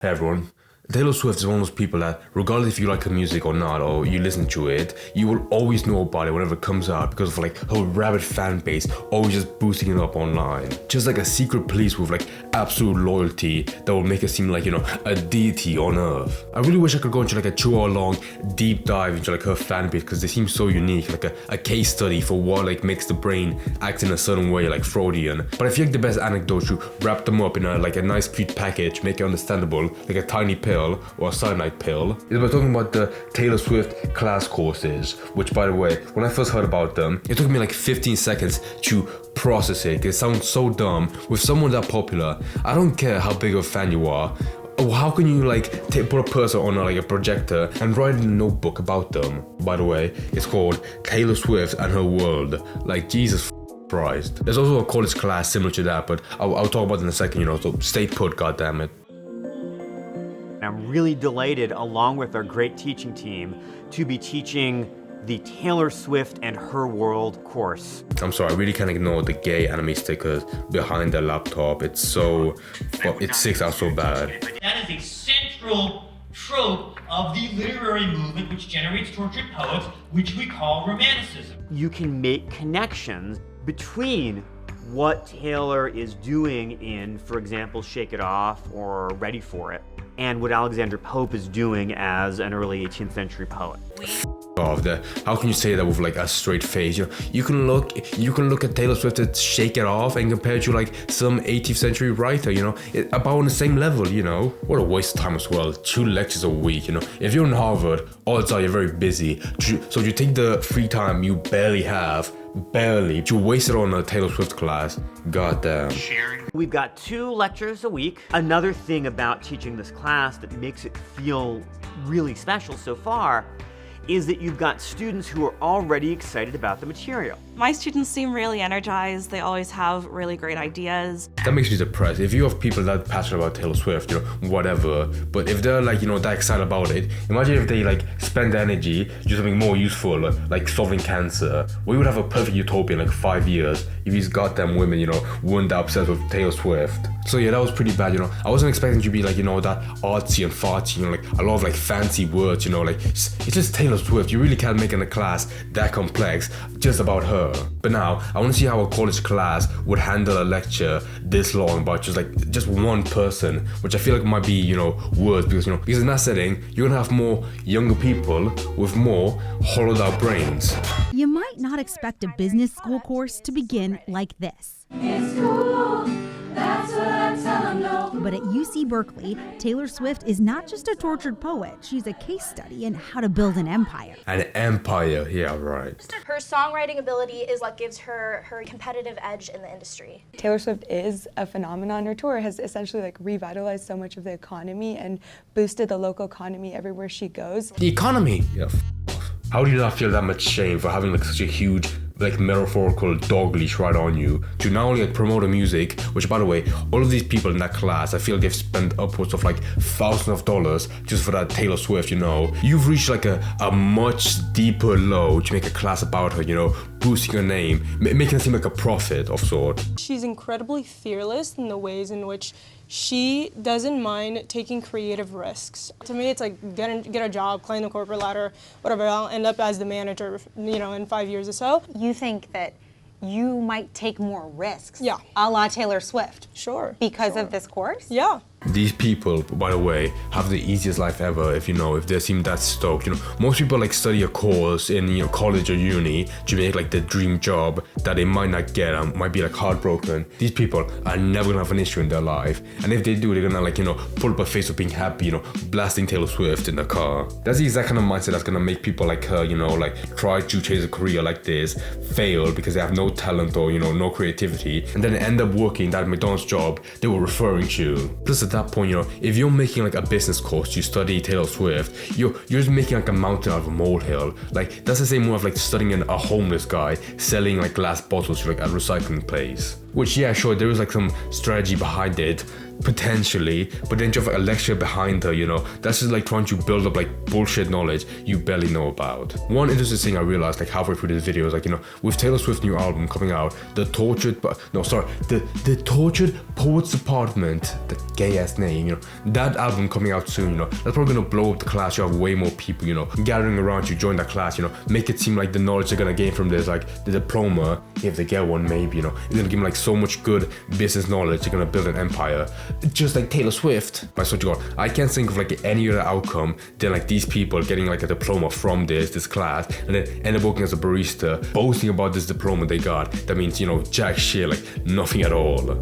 Hey everyone. Taylor Swift is one of those people that, regardless if you like her music or not, or you listen to it, you will always know about it whenever it comes out because of like her rabid fan base, always just boosting it up online. Just like a secret police with like absolute loyalty that will make her seem like, a deity on earth. I really wish I could go into like a 2 hour long deep dive into like her fan base because they seem so unique, like a case study for what like makes the brain act in a certain way, like Freudian. But I feel like the best anecdotes, you wrap them up in a nice cute package, make it understandable, like a tiny pill or a cyanide pill. We're talking about the Taylor Swift class courses, which by the way, when I first heard about them, it took me like 15 seconds to process it because it sounds so dumb. With someone that popular, I don't care how big of a fan you are, how can you put a person on a projector and write in a notebook about them? By the way, it's called Taylor Swift and Her World. Like, Jesus Christ. There's also a college class similar to that, but I'll talk about it in a second, so stay put, goddammit. I'm really delighted, along with our great teaching team, to be teaching the Taylor Swift and Her World course. I'm sorry, I really can't ignore the gay anime stickers behind the laptop. It sticks out so bad. That is a central trope of the literary movement which generates tortured poets, which we call Romanticism. You can make connections between what Taylor is doing in, for example, Shake It Off or Ready For It, and what Alexander Pope is doing as an early 18th century poet. How can you say that with a straight face? You can look at Taylor Swift and Shake It Off and compare it to some 18th century writer, about on the same level, What a waste of time as well. 2 lectures a week, If you're in Harvard, odds are you're very busy. So you take the free time you barely have, to waste it on a Taylor Swift class. Goddamn. We've got 2 lectures a week. Another thing about teaching this class that makes it feel really special so far is that you've got students who are already excited about the material. My students seem really energized. They always have really great ideas. That makes me depressed. If you have people that passionate about Taylor Swift, whatever, but if they're that excited about it, imagine if they spend their energy do something more useful, like solving cancer. We would have a perfect utopia in 5 years if these goddamn women, weren't that obsessed with Taylor Swift. So yeah, that was pretty bad, I wasn't expecting to be that artsy and farty, a lot of fancy words, it's just Taylor Swift. You really can't make in a class that complex just about her. But now, I want to see how a college class would handle a lecture this long about just one person, which I feel like might be, worse because in that setting, you're gonna have more younger people with more hollowed out brains. You might not expect a business school course to begin like this. It's cool, that's what I tell them, no. But at UC Berkeley, Taylor Swift is not just a tortured poet, she's a case study in how to build an empire. An empire, yeah, right. Her songwriting ability is what gives her her competitive edge in the industry. Taylor Swift is a phenomenon. Her tour has essentially revitalized so much of the economy and boosted the local economy everywhere she goes. The economy? Yeah, off. How do you not feel that much shame for having such a huge metaphorical dog leash right on you to not only promote the music, which by the way, all of these people in that class, I feel they've spent upwards of thousands of dollars just for that Taylor Swift, You've reached a much deeper low to make a class about her, boosting her name, making her seem like a prophet of sort. She's incredibly fearless in the ways in which she doesn't mind taking creative risks. To me, it's get a job, climb the corporate ladder, whatever, I'll end up as the manager, in 5 years or so. You think that you might take more risks, yeah, a la Taylor Swift, sure, because of this course? Yeah. These people, by the way, have the easiest life ever if they seem that stoked. Most people study a course in college or uni to make the dream job that they might not get and might be heartbroken. These people are never gonna have an issue in their life, and if they do, they're gonna pull up a face of being happy, blasting Taylor Swift in the car. That's the exact kind of mindset that's gonna make people like her, try to chase a career like this, fail because they have no talent or no creativity, and then end up working that McDonald's job they were referring to. Plus at that point, if you're making a business course to study Taylor Swift, you're just making a mountain out of a molehill. That's the same more of studying a homeless guy selling glass bottles to a recycling place. Which, yeah, sure, there is some strategy behind it. potentially, but then you have a lecture behind her, you know. That's just like trying to build up like bullshit knowledge you barely know about. One interesting thing I realized like halfway through this video is like, you know, with Taylor Swift's new album coming out, the Tortured Poets Department, the gay ass name, you know, that album coming out soon, you know, that's probably gonna blow up the class. You have way more people, you know, gathering around you, join that class, you know, make it seem like the knowledge they're gonna gain from this, like the diploma, if they get one maybe, you know, it's gonna give them like so much good business knowledge, they're gonna build an empire. Just like Taylor Swift. I swear to God, I can't think of like any other outcome than like these people getting like a diploma from this class and then end up working as a barista, boasting about this diploma they got. That means, you know, jack shit, like nothing at all.